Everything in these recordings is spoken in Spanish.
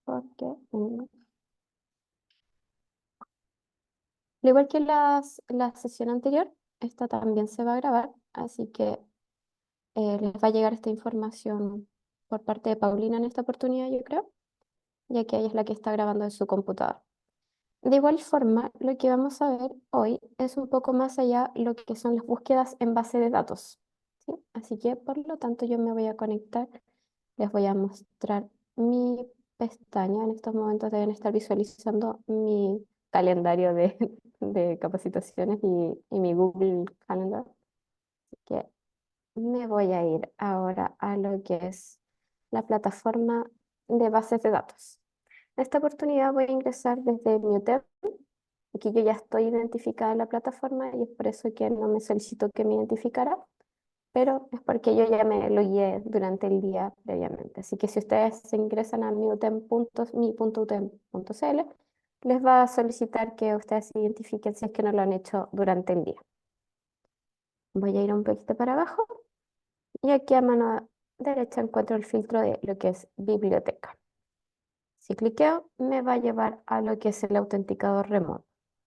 porque al igual que la sesión anterior, esta también se va a grabar, así que les va a llegar esta información por parte de Paulina en esta oportunidad, yo creo, ya que ella es la que está grabando en su computador. De igual forma, lo que vamos a ver hoy es un poco más allá lo que son las búsquedas en base de datos, ¿sí? Así que, por lo tanto, yo me voy a conectar, les voy a mostrar mi pestaña. En estos momentos deben estar visualizando mi calendario de, de capacitaciones y mi Google Calendar. Así que me voy a ir ahora a lo que es la plataforma de bases de datos. En esta oportunidad voy a ingresar desde mi hotel. Aquí yo ya estoy identificada en la plataforma y es por eso que no me solicitó que me identificara, pero es porque yo ya me lo guié durante el día previamente. Así que si ustedes se ingresan a mi.utem.cl, les va a solicitar que ustedes se identifiquen si es que no lo han hecho durante el día. Voy a ir un poquito para abajo y aquí a mano derecha encuentro el filtro de lo que es biblioteca. Si cliqueo, me va a llevar a lo que es el autenticador remoto,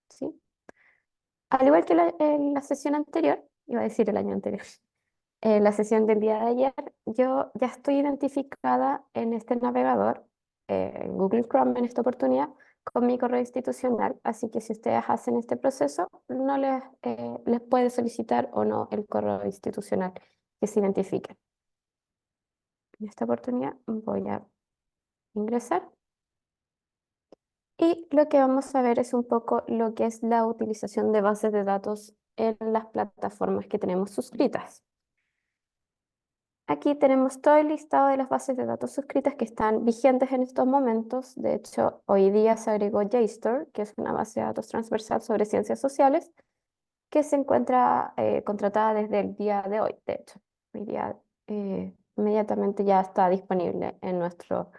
¿sí? Al igual que en la sesión anterior, iba a decir el año anterior, en la sesión del día de ayer, yo ya estoy identificada en este navegador, en Google Chrome en esta oportunidad, con mi correo institucional, así que si ustedes hacen este proceso, no les puede solicitar o no el correo institucional que se identifique. En esta oportunidad voy a ingresar y lo que vamos a ver es un poco lo que es la utilización de bases de datos en las plataformas que tenemos suscritas. Aquí tenemos todo el listado de las bases de datos suscritas que están vigentes en estos momentos. De hecho, hoy día se agregó JSTOR, que es una base de datos transversal sobre ciencias sociales, que se encuentra contratada desde el día de hoy. De hecho, hoy día inmediatamente ya está disponible en nuestro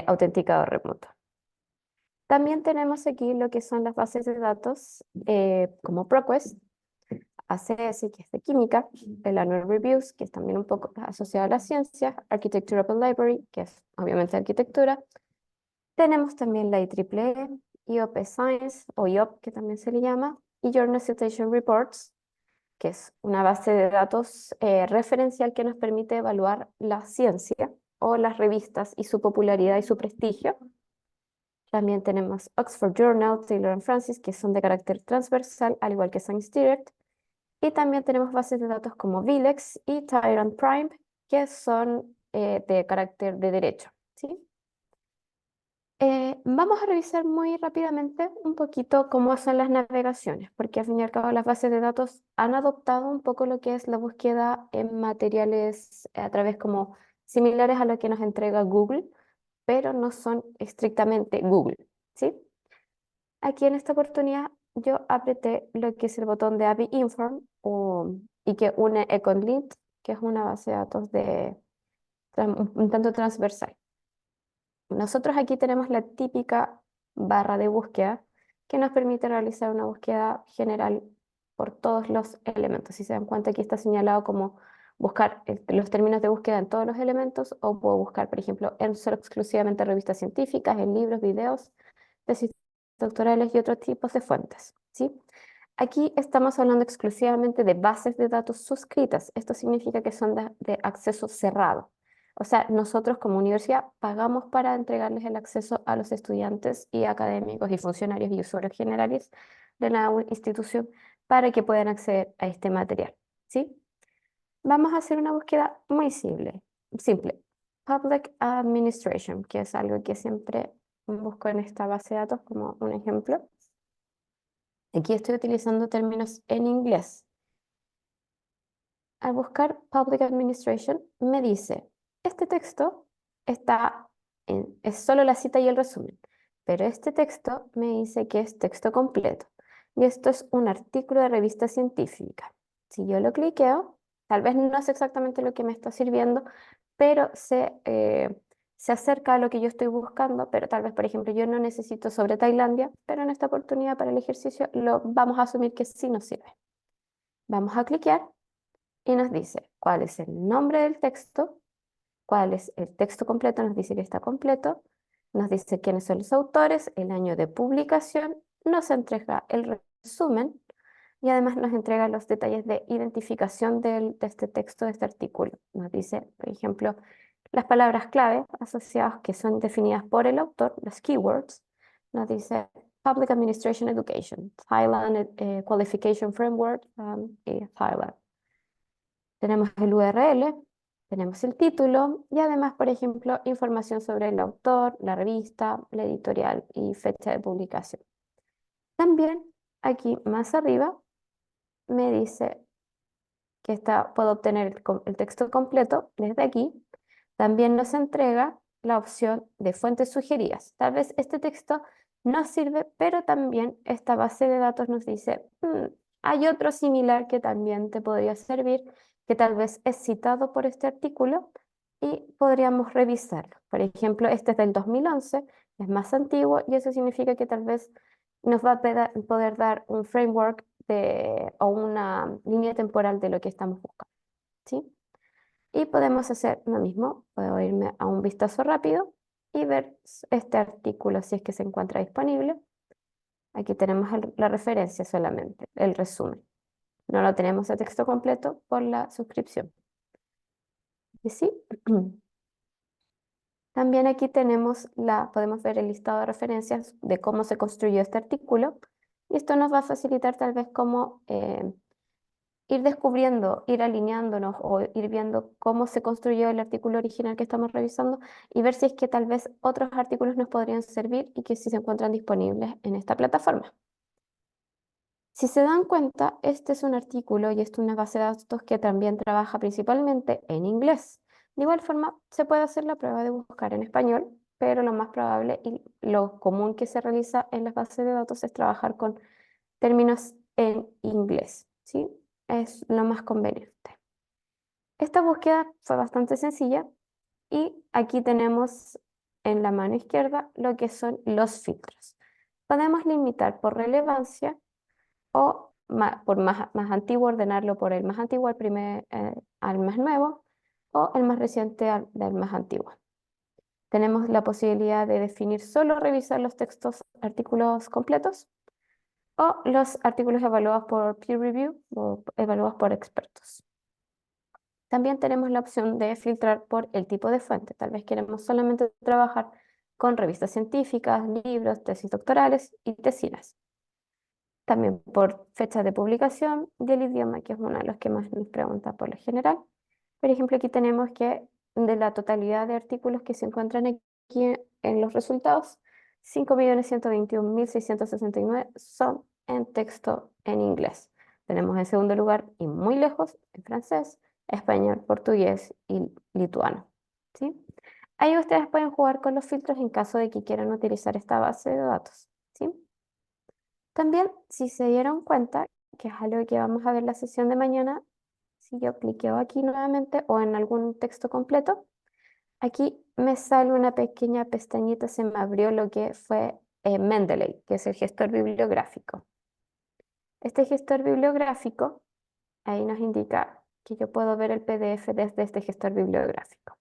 autenticador remoto. También tenemos aquí lo que son las bases de datos como ProQuest, ACS, que es de química, el Annual Reviews, que es también un poco asociado a las ciencias, Architecture Open Library, que es obviamente arquitectura. Tenemos también la IEEE, IOP Science, o IOP, que también se le llama, y Journal Citation Reports, que es una base de datos referencial que nos permite evaluar la ciencia o las revistas y su popularidad y su prestigio. También tenemos Oxford Journal, Taylor and Francis, que son de carácter transversal, al igual que Science Direct. Y también tenemos bases de datos como Vilex y Tyrant Prime, que son de carácter de derecho, ¿sí? Vamos a revisar muy rápidamente un poquito cómo son las navegaciones, porque al fin y al cabo las bases de datos han adoptado un poco lo que es la búsqueda en materiales a través como similares a lo que nos entrega Google, pero no son estrictamente Google, ¿sí? Aquí en esta oportunidad yo apreté lo que es el botón de API Inform y que une EconLint, que es una base de datos un tanto transversal. Nosotros aquí tenemos la típica barra de búsqueda que nos permite realizar una búsqueda general por todos los elementos. Si se dan cuenta, aquí está señalado como buscar los términos de búsqueda en todos los elementos o puedo buscar, por ejemplo, en solo exclusivamente revistas científicas, en libros, videos, tesis doctorales y otros tipos de fuentes, ¿sí? Aquí estamos hablando exclusivamente de bases de datos suscritas. Esto significa que son de acceso cerrado. O sea, nosotros como universidad pagamos para entregarles el acceso a los estudiantes y académicos y funcionarios y usuarios generales de la institución para que puedan acceder a este material, ¿sí? Vamos a hacer una búsqueda muy simple. Public Administration, que es algo que siempre busco en esta base de datos como un ejemplo. Aquí estoy utilizando términos en inglés. Al buscar Public Administration, me dice, este texto es solo la cita y el resumen, pero este texto me dice que es texto completo. Y esto es un artículo de revista científica. Si yo lo cliqueo, tal vez no es exactamente lo que me está sirviendo, pero se acerca a lo que yo estoy buscando, pero tal vez, por ejemplo, yo no necesito sobre Tailandia, pero en esta oportunidad para el ejercicio lo vamos a asumir que sí nos sirve. Vamos a cliquear y nos dice cuál es el nombre del texto, cuál es el texto completo, nos dice que está completo, nos dice quiénes son los autores, el año de publicación, nos entrega el resumen y además nos entrega los detalles de identificación de este texto, de este artículo. Nos dice, por ejemplo, las palabras clave asociadas que son definidas por el autor, los keywords. Nos dice Public Administration Education, Thailand Qualification Framework, y Thailand. Tenemos el URL, tenemos el título y además, por ejemplo, información sobre el autor, la revista, la editorial y fecha de publicación. También aquí más arriba me dice que puedo obtener el texto completo desde aquí. También nos entrega la opción de fuentes sugeridas. Tal vez este texto no sirve, pero también esta base de datos nos dice, hay otro similar que también te podría servir, que tal vez es citado por este artículo y podríamos revisarlo. Por ejemplo, este es del 2011, es más antiguo y eso significa que tal vez nos va a poder dar un framework o una línea temporal de lo que estamos buscando, ¿sí? Y podemos hacer lo mismo. Puedo irme a un vistazo rápido y ver este artículo si es que se encuentra disponible. Aquí tenemos la referencia solamente, el resumen. No lo tenemos el texto completo por la suscripción. ¿Y sí? También aquí podemos ver el listado de referencias de cómo se construyó este artículo. Y esto nos va a facilitar tal vez cómo ir descubriendo, ir alineándonos o ir viendo cómo se construyó el artículo original que estamos revisando y ver si es que tal vez otros artículos nos podrían servir y que si se encuentran disponibles en esta plataforma. Si se dan cuenta, este es un artículo y esto es una base de datos que también trabaja principalmente en inglés. De igual forma, se puede hacer la prueba de buscar en español, pero lo más probable y lo común que se realiza en las bases de datos es trabajar con términos en inglés, ¿sí? Es lo más conveniente. Esta búsqueda fue bastante sencilla y aquí tenemos en la mano izquierda lo que son los filtros. Podemos limitar por relevancia o por más antiguo, ordenarlo por el más antiguo al más nuevo o el más reciente del más antiguo. Tenemos la posibilidad de definir solo revisar los textos, artículos completos o los artículos evaluados por peer review o evaluados por expertos. También tenemos la opción de filtrar por el tipo de fuente. Tal vez queremos solamente trabajar con revistas científicas, libros, tesis doctorales y tesinas. También por fecha de publicación y el idioma, que es uno de los que más nos pregunta por lo general. Por ejemplo, aquí tenemos que de la totalidad de artículos que se encuentran aquí en los resultados, 5.121.669 son en texto en inglés. Tenemos en segundo lugar y muy lejos en francés, español, portugués y lituano, ¿sí? Ahí ustedes pueden jugar con los filtros en caso de que quieran utilizar esta base de datos, ¿sí? También, si se dieron cuenta, que es algo que vamos a ver la sesión de mañana, si yo cliqueo aquí nuevamente o en algún texto completo, aquí me sale una pequeña pestañita, se me abrió lo que fue Mendeley, que es el gestor bibliográfico. Este gestor bibliográfico, ahí nos indica que yo puedo ver el PDF desde este gestor bibliográfico.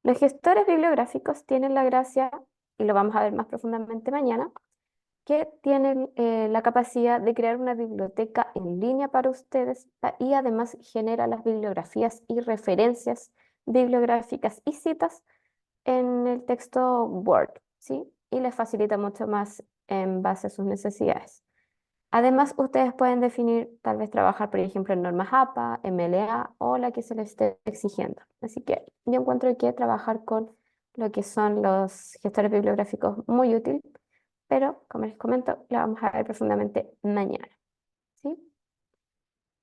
Los gestores bibliográficos tienen la gracia, y lo vamos a ver más profundamente mañana, que tienen la capacidad de crear una biblioteca en línea para ustedes y además genera las bibliografías y referencias bibliográficas y citas en el texto Word, ¿sí? Y les facilita mucho más en base a sus necesidades. Además, ustedes pueden definir, tal vez trabajar, por ejemplo, en normas APA, MLA o la que se les esté exigiendo. Así que yo encuentro que trabajar con lo que son los gestores bibliográficos muy útil, pero como les comento, la vamos a ver profundamente mañana, ¿sí?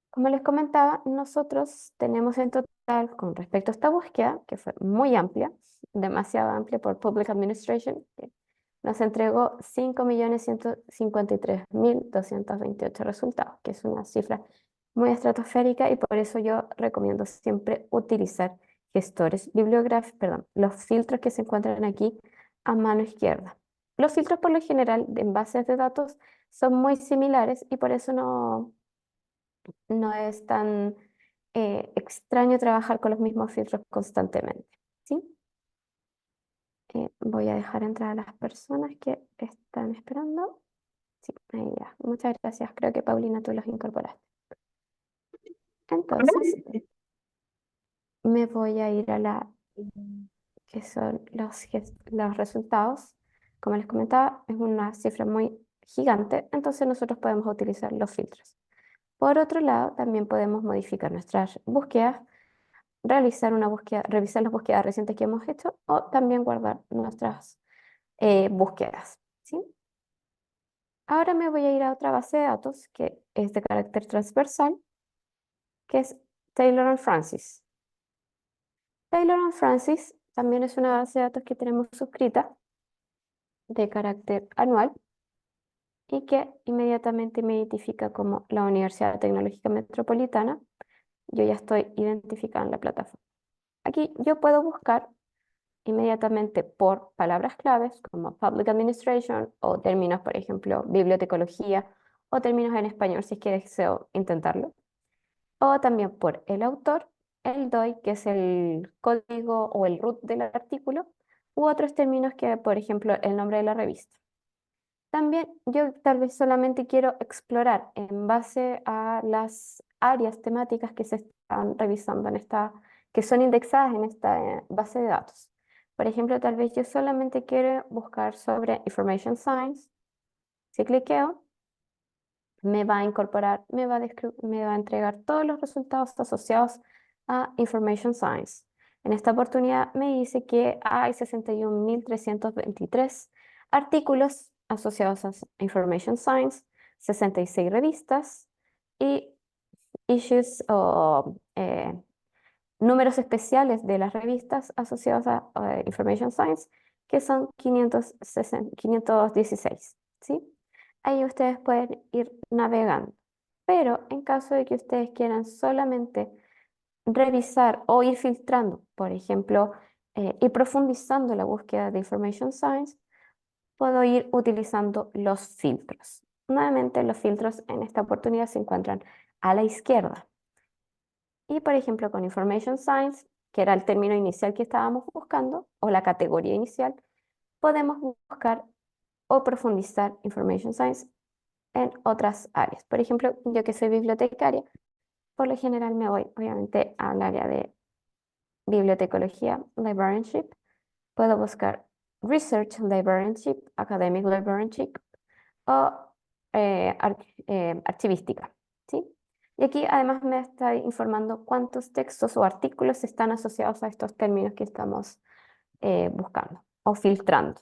Como les comentaba, nosotros tenemos en total, con respecto a esta búsqueda, que fue muy amplia, demasiado amplia por Public Administration, que nos entregó 5.153.228 resultados, que es una cifra muy estratosférica y por eso yo recomiendo siempre utilizar gestores bibliográficos, perdón, los filtros que se encuentran aquí a mano izquierda. Los filtros por lo general en bases de datos son muy similares y por eso no es tan extraño trabajar con los mismos filtros constantemente, ¿sí? Voy a dejar entrar a las personas que están esperando. Sí, ahí ya. Muchas gracias. Creo que Paulina tú los incorporaste. Entonces, me voy a ir a la que son los resultados. Como les comentaba, es una cifra muy gigante, entonces nosotros podemos utilizar los filtros. Por otro lado, también podemos modificar nuestras búsquedas, realizar una búsqueda, revisar las búsquedas recientes que hemos hecho o también guardar nuestras búsquedas, ¿sí? Ahora me voy a ir a otra base de datos que es de carácter transversal, que es Taylor and Francis. Taylor and Francis también es una base de datos que tenemos suscrita de carácter anual y que inmediatamente me identifica como la Universidad Tecnológica Metropolitana. Yo ya estoy identificada en la plataforma. Aquí yo puedo buscar inmediatamente por palabras claves como Public Administration o términos, por ejemplo, bibliotecología o términos en español si es que deseo intentarlo. O también por el autor, el DOI, que es el código o el root del artículo, u otros términos que, por ejemplo, el nombre de la revista. También yo tal vez solamente quiero explorar en base a las áreas temáticas que se están revisando en esta, que son indexadas en esta base de datos. Por ejemplo, tal vez yo solamente quiero buscar sobre Information Science. Si cliqueo, me va a incorporar, me va a entregar todos los resultados asociados a Information Science. En esta oportunidad me dice que hay 61.323 artículos asociados a Information Science, 66 revistas y issues o números especiales de las revistas asociadas a Information Science, que son 516, ¿sí? Ahí ustedes pueden ir navegando. Pero en caso de que ustedes quieran solamente revisar o ir filtrando, por ejemplo, ir profundizando la búsqueda de Information Science, puedo ir utilizando los filtros. Nuevamente, los filtros en esta oportunidad se encuentran a la izquierda. Y por ejemplo, con Information Science, que era el término inicial que estábamos buscando, o la categoría inicial, podemos buscar o profundizar Information Science en otras áreas. Por ejemplo, yo que soy bibliotecaria, por lo general me voy obviamente al área de bibliotecología, librarianship. Puedo buscar Research Librarianship, Academic Librarianship o archivística, ¿sí? Y aquí además me está informando cuántos textos o artículos están asociados a estos términos que estamos buscando o filtrando.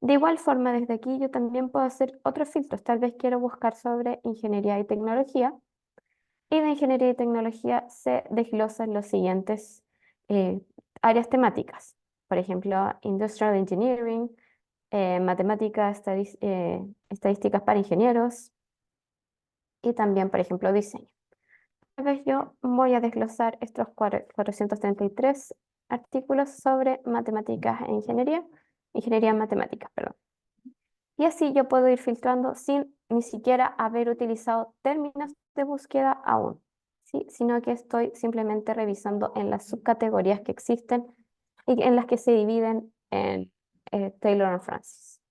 De igual forma, desde aquí yo también puedo hacer otros filtros. Tal vez quiero buscar sobre ingeniería y tecnología. Y de ingeniería y tecnología se desglosan los siguientes eh, áreas temáticas. Por ejemplo, Industrial Engineering, matemáticas, estadísticas para ingenieros y también, por ejemplo, diseño. Tal vez yo voy a desglosar estos 433 artículos sobre matemáticas e ingeniería, ingeniería en matemáticas, perdón. Y así yo puedo ir filtrando sin ni siquiera haber utilizado términos de búsqueda aún, ¿sí? Sino que estoy simplemente revisando en las subcategorías que existen y en las que se dividen en Taylor and Francis.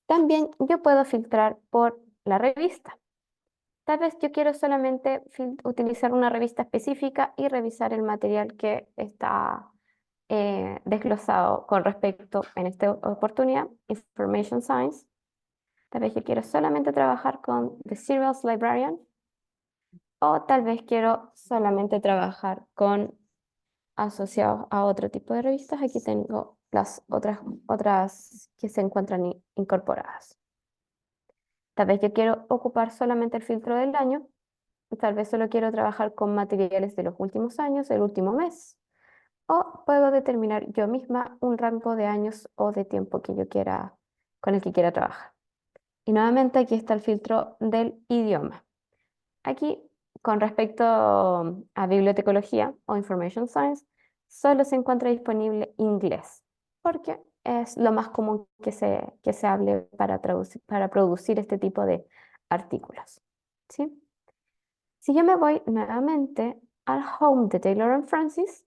También yo puedo filtrar por la revista. Tal vez yo quiero solamente utilizar una revista específica y revisar el material que está desglosado con respecto, en esta oportunidad, Information Science. Tal vez yo quiero solamente trabajar con The Serials Librarian o tal vez quiero solamente trabajar con asociados a otro tipo de revistas. Aquí tengo las otras que se encuentran incorporadas. Tal vez yo quiero ocupar solamente el filtro del año. Tal vez solo quiero trabajar con materiales de los últimos años, el último mes. O puedo determinar yo misma un rango de años o de tiempo que yo quiera, con el que quiera trabajar. Y nuevamente aquí está el filtro del idioma. Aquí, con respecto a bibliotecología o Information Science, solo se encuentra disponible inglés, porque es lo más común que se hable para producir este tipo de artículos, ¿sí? Si yo me voy nuevamente al home de Taylor and Francis,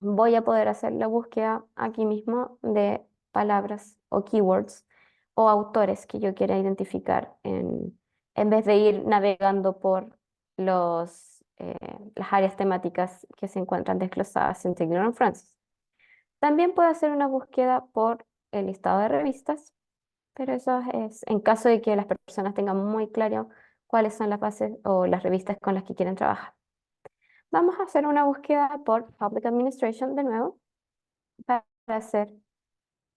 voy a poder hacer la búsqueda aquí mismo de palabras o keywords o autores que yo quiera identificar en vez de ir navegando por las áreas temáticas que se encuentran desglosadas en Taylor and Francis. También puedo hacer una búsqueda por el listado de revistas, pero eso es en caso de que las personas tengan muy claro cuáles son las bases o las revistas con las que quieren trabajar. Vamos a hacer una búsqueda por Public Administration de nuevo para hacer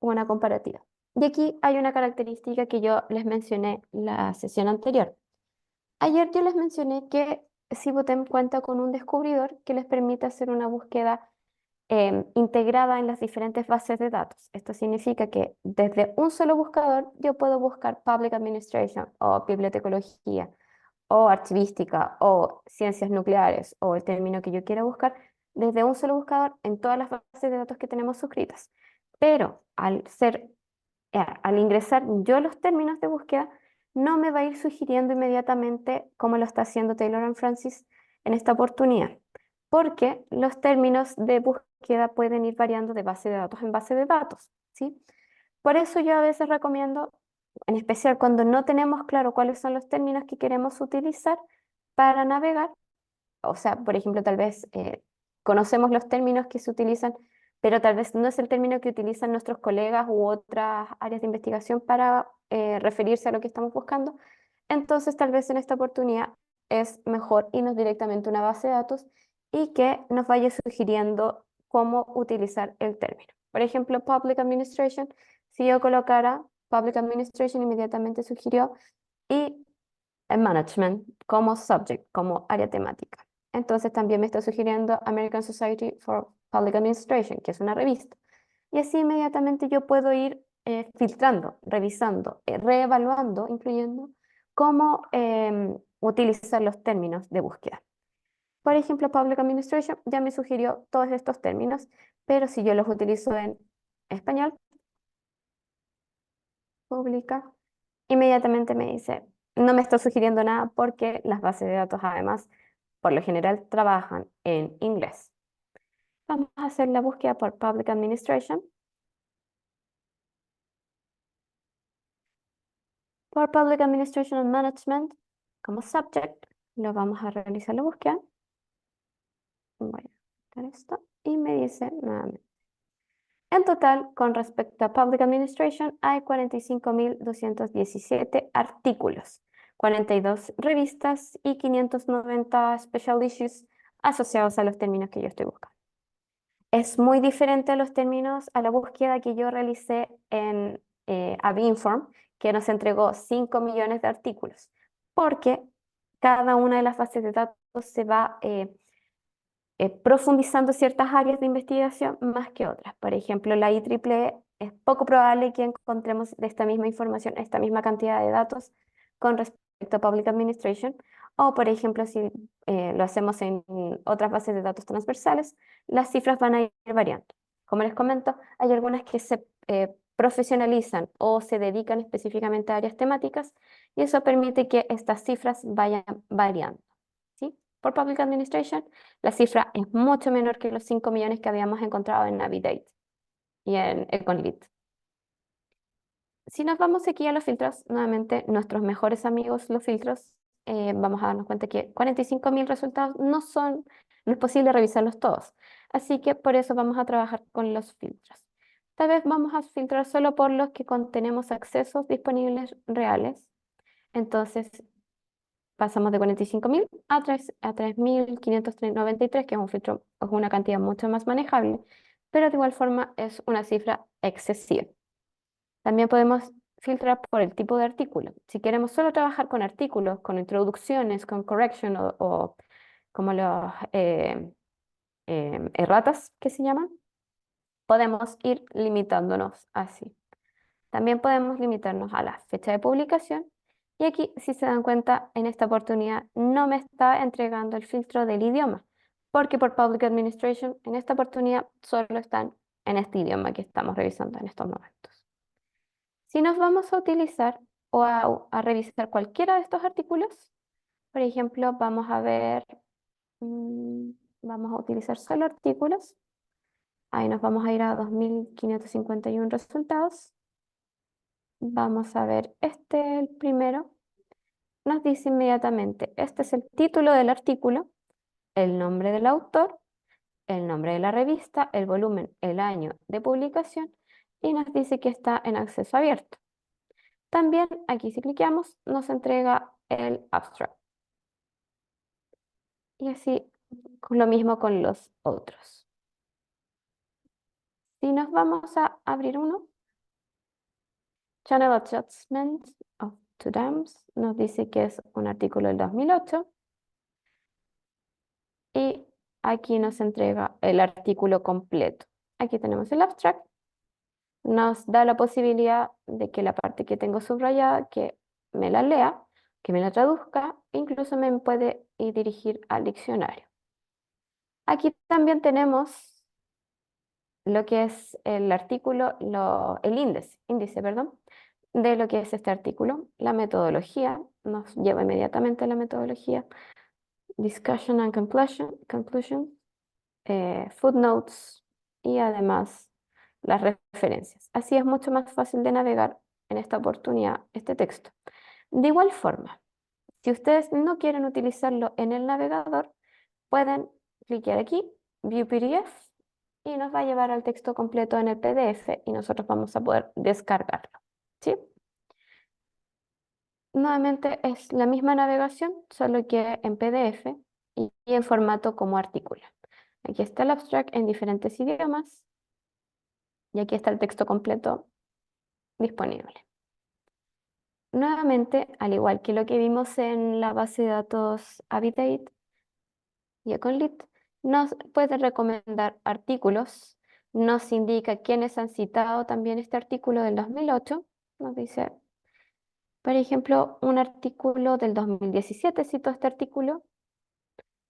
una comparativa. Y aquí hay una característica que yo les mencioné la sesión anterior. Ayer yo les mencioné que Cibotem cuenta con un descubridor que les permite hacer una búsqueda integrada en las diferentes bases de datos. Esto significa que desde un solo buscador yo puedo buscar Public Administration o bibliotecología o archivística o ciencias nucleares o el término que yo quiera buscar desde un solo buscador en todas las bases de datos que tenemos suscritas. Pero al ingresar yo los términos de búsqueda, no me va a ir sugiriendo inmediatamente cómo lo está haciendo Taylor and Francis en esta oportunidad, porque los términos de búsqueda pueden ir variando de base de datos en base de datos, ¿sí? Por eso yo a veces recomiendo, en especial cuando no tenemos claro cuáles son los términos que queremos utilizar para navegar, o sea, por ejemplo, tal vez conocemos los términos que se utilizan, pero tal vez no es el término que utilizan nuestros colegas u otras áreas de investigación para referirse a lo que estamos buscando. Entonces, tal vez en esta oportunidad es mejor irnos directamente a una base de datos y que nos vaya sugiriendo cómo utilizar el término. Por ejemplo, Public Administration, si yo colocara Public Administration, inmediatamente sugirió y Management como subject, como área temática. Entonces también me está sugiriendo American Society for Public Administration, que es una revista. Y así inmediatamente yo puedo ir filtrando, revisando, reevaluando, incluyendo cómo utilizar los términos de búsqueda. Por ejemplo, Public Administration ya me sugirió todos estos términos, pero si yo los utilizo en español, pública, inmediatamente me dice, no me está sugiriendo nada porque las bases de datos además, por lo general, trabajan en inglés. Vamos a hacer la búsqueda por Public Administration. Por Public Administration and Management, como subject, lo vamos a realizar la búsqueda. Voy a quitar esto y me dice nuevamente. En total, con respecto a Public Administration, hay 45.217 artículos, 42 revistas y 590 special issues asociados a los términos que yo estoy buscando. Es muy diferente a los términos, a la búsqueda que yo realicé en Avinform, que nos entregó 5 millones de artículos, porque cada una de las bases de datos se va profundizando ciertas áreas de investigación más que otras. Por ejemplo, la IEEE es poco probable que encontremos de esta misma información, esta misma cantidad de datos con respecto a Public Administration, o por ejemplo, si lo hacemos en otras bases de datos transversales, las cifras van a ir variando. Como les comento, hay algunas que se profesionalizan o se dedican específicamente a áreas temáticas y eso permite que estas cifras vayan variando. ¿Sí? Por Public Administration, la cifra es mucho menor que los 5 millones que habíamos encontrado en Navidate y en Econlit. Si nos vamos aquí a los filtros, nuevamente nuestros mejores amigos, los filtros, vamos a darnos cuenta que 45.000 resultados no es posible revisarlos todos. Así que por eso vamos a trabajar con los filtros. Tal vez vamos a filtrar solo por los que tenemos accesos disponibles reales. Entonces, pasamos de 45.000 a 3.593, que es un filtro, es una cantidad mucho más manejable, pero de igual forma es una cifra excesiva. También podemos filtrar por el tipo de artículo. Si queremos solo trabajar con artículos, con introducciones, con correction o como los erratas que se llaman, podemos ir limitándonos así. También podemos limitarnos a la fecha de publicación. Y aquí, si se dan cuenta, en esta oportunidad no me está entregando el filtro del idioma, porque por Public Administration en esta oportunidad solo están en este idioma que estamos revisando en estos momentos. Si nos vamos a utilizar o a revisar cualquiera de estos artículos, por ejemplo, vamos a ver, vamos a utilizar solo artículos. Ahí nos vamos a ir a 2551 resultados. Vamos a ver este, el primero. Nos dice inmediatamente, este es el título del artículo, el nombre del autor, el nombre de la revista, el volumen, el año de publicación y nos dice que está en acceso abierto. También aquí si cliqueamos nos entrega el abstract. Y así lo mismo con los otros. Si nos vamos a abrir uno, Channel Adjustment of Two Dams, nos dice que es un artículo del 2008 y aquí nos entrega el artículo completo. Aquí tenemos el abstract, nos da la posibilidad de que la parte que tengo subrayada, que me la lea, que me la traduzca, incluso me puede dirigir al diccionario. Aquí también tenemos lo que es el artículo, el índice, perdón, de lo que es este artículo. La metodología nos lleva inmediatamente a la metodología. Discussion and conclusion, footnotes y además las referencias. Así es mucho más fácil de navegar en esta oportunidad este texto. De igual forma, si ustedes no quieren utilizarlo en el navegador, pueden clicar aquí, View PDF, y nos va a llevar al texto completo en el PDF y nosotros vamos a poder descargarlo. ¿Sí? Nuevamente es la misma navegación, solo que en PDF y en formato como artículo. Aquí está el abstract en diferentes idiomas y aquí está el texto completo disponible. Nuevamente, al igual que lo que vimos en la base de datos Habitate y Econlit, nos puede recomendar artículos, nos indica quiénes han citado también este artículo del 2008, nos dice, por ejemplo, un artículo del 2017 citó este artículo,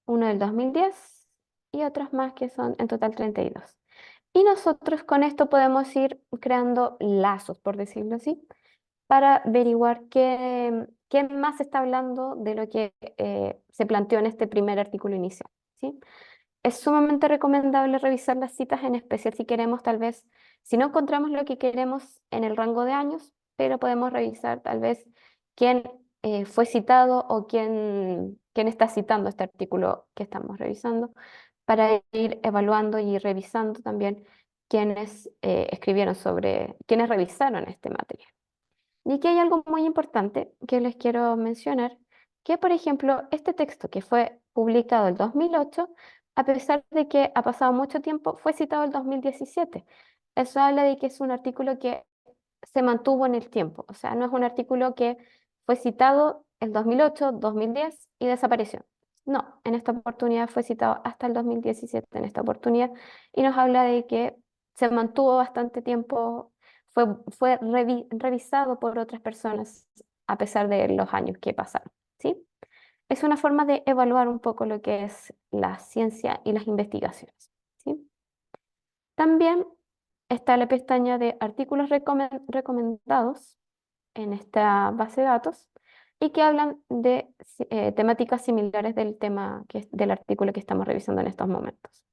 uno del 2010 y otros más que son en total 32. Y nosotros con esto podemos ir creando lazos, por decirlo así, para averiguar qué más está hablando de lo que se planteó en este primer artículo inicial, ¿sí? Es sumamente recomendable revisar las citas, en especial si queremos, tal vez, si no encontramos lo que queremos en el rango de años, pero podemos revisar tal vez quién fue citado o quién está citando este artículo que estamos revisando, para ir evaluando y revisando también quiénes escribieron sobre, quiénes revisaron este material. Y aquí hay algo muy importante que les quiero mencionar, que por ejemplo, este texto que fue publicado el 2008, a pesar de que ha pasado mucho tiempo, fue citado el 2017. Eso habla de que es un artículo que se mantuvo en el tiempo, o sea, no es un artículo que fue citado el 2008, 2010 y desapareció. No, en esta oportunidad fue citado hasta el 2017 en esta oportunidad y nos habla de que se mantuvo bastante tiempo, fue revisado por otras personas a pesar de los años que pasaron, ¿sí? Es una forma de evaluar un poco lo que es la ciencia y las investigaciones, ¿sí? También está la pestaña de artículos recomendados en esta base de datos y que hablan de temáticas similares del tema del artículo que estamos revisando en estos momentos.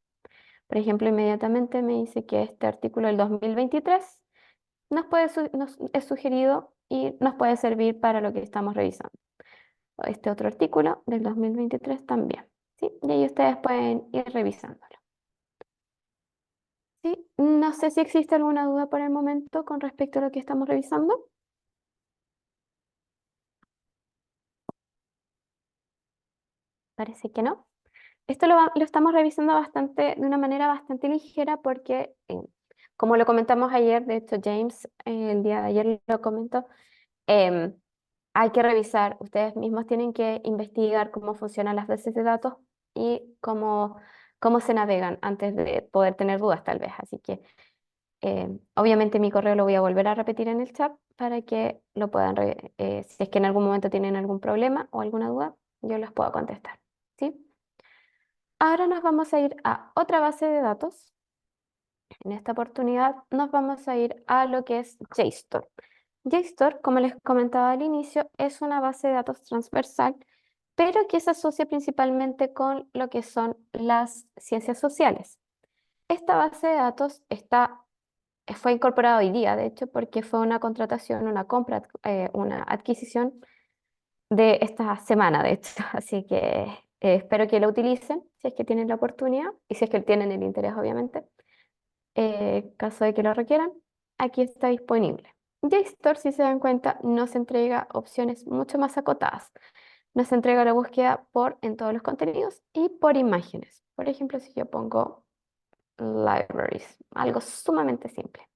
Por ejemplo, inmediatamente me dice que este artículo del 2023 nos es sugerido y nos puede servir para lo que estamos revisando. Este otro artículo del 2023 también, ¿sí? Y ahí ustedes pueden ir revisándolo. ¿Sí? No sé si existe alguna duda por el momento con respecto a lo que estamos revisando. Parece que no. Esto lo estamos revisando bastante, de una manera bastante ligera porque, como lo comentamos ayer, de hecho James el día de ayer lo comentó, em, hay que revisar, ustedes mismos tienen que investigar cómo funcionan las bases de datos y cómo se navegan antes de poder tener dudas tal vez. Así que obviamente mi correo lo voy a volver a repetir en el chat para que lo puedan, si es que en algún momento tienen algún problema o alguna duda, yo les puedo contestar. ¿Sí? Ahora nos vamos a ir a otra base de datos. En esta oportunidad nos vamos a ir a lo que es JSTOR. JSTOR, como les comentaba al inicio, es una base de datos transversal, pero que se asocia principalmente con lo que son las ciencias sociales. Esta base de datos fue incorporada hoy día, de hecho, porque fue una contratación, una compra, una adquisición de esta semana, de hecho. Así que espero que lo utilicen si es que tienen la oportunidad y si es que tienen el interés, obviamente. Caso de que lo requieran, aquí está disponible. JSTOR, si se dan cuenta, nos entrega opciones mucho más acotadas. Nos entrega la búsqueda en todos los contenidos y por imágenes. Por ejemplo, si yo pongo libraries, algo sumamente simple.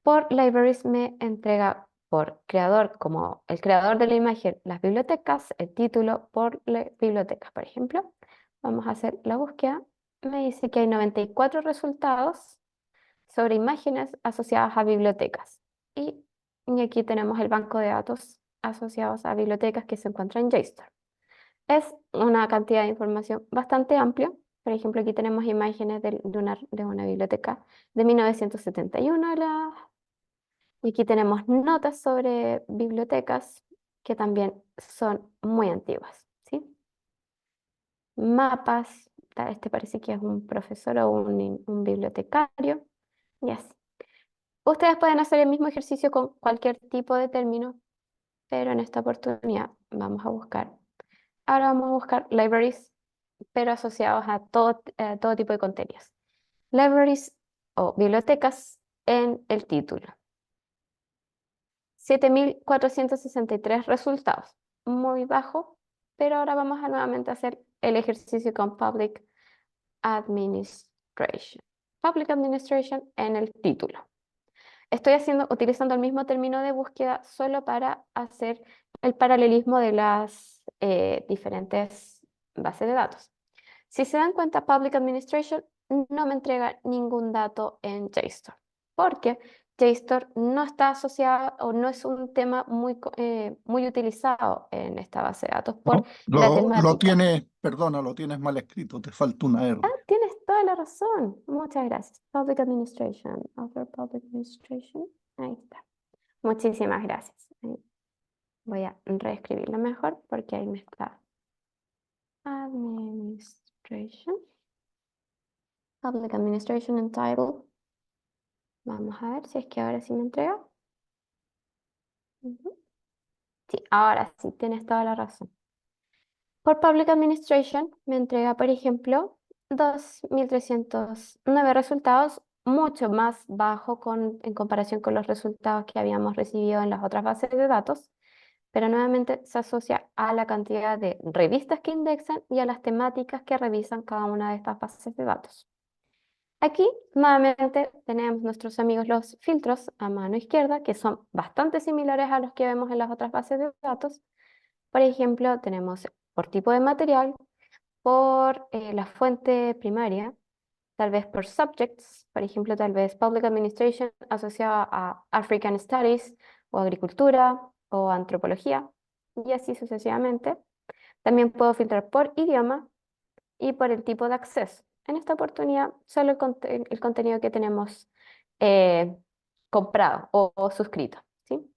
Por libraries me entrega por creador, como el creador de la imagen, las bibliotecas, el título por bibliotecas, por ejemplo. Vamos a hacer la búsqueda. Me dice que hay 94 resultados sobre imágenes asociadas a bibliotecas. Y aquí tenemos el banco de datos asociados a bibliotecas que se encuentra en JSTOR. Es una cantidad de información bastante amplia. Por ejemplo, aquí tenemos imágenes de una biblioteca de 1971. Y aquí tenemos notas sobre bibliotecas que también son muy antiguas, ¿sí? Mapas, este parece que es un profesor o un bibliotecario, y así. Ustedes pueden hacer el mismo ejercicio con cualquier tipo de término, pero en esta oportunidad ahora vamos a buscar libraries, pero asociados a todo tipo de contenidos. Libraries o bibliotecas en el título. 7.463 resultados, muy bajo, pero ahora vamos a nuevamente hacer el ejercicio con Public Administration. Public Administration en el título. Estoy utilizando el mismo término de búsqueda solo para hacer el paralelismo de las diferentes bases de datos. Si se dan cuenta, Public Administration no me entrega ningún dato en JSTOR, porque JSTOR no está asociado o no es un tema muy utilizado en esta base de datos por No, la lo temática. tienes, perdona, lo tienes mal escrito, te falta una R. Tienes toda la razón. Muchas gracias. Public Administration. Other Public Administration. Ahí está. Muchísimas gracias. Voy a reescribirlo mejor porque ahí me está. Administration. Public Administration and Title. Vamos a ver si es que ahora sí me entrega. Ujú. Sí, ahora sí, tienes toda la razón. Por Public Administration me entrega, por ejemplo, 2.309 resultados, mucho más bajo en comparación con los resultados que habíamos recibido en las otras bases de datos, pero nuevamente se asocia a la cantidad de revistas que indexan y a las temáticas que revisan cada una de estas bases de datos. Aquí nuevamente tenemos nuestros amigos los filtros a mano izquierda, que son bastante similares a los que vemos en las otras bases de datos. Por ejemplo, tenemos por tipo de material, por la fuente primaria, tal vez por subjects, por ejemplo, tal vez Public Administration asociada a African Studies o agricultura o antropología, y así sucesivamente. También puedo filtrar por idioma y por el tipo de acceso. En esta oportunidad, solo el contenido que tenemos eh, comprado o suscrito, ¿sí?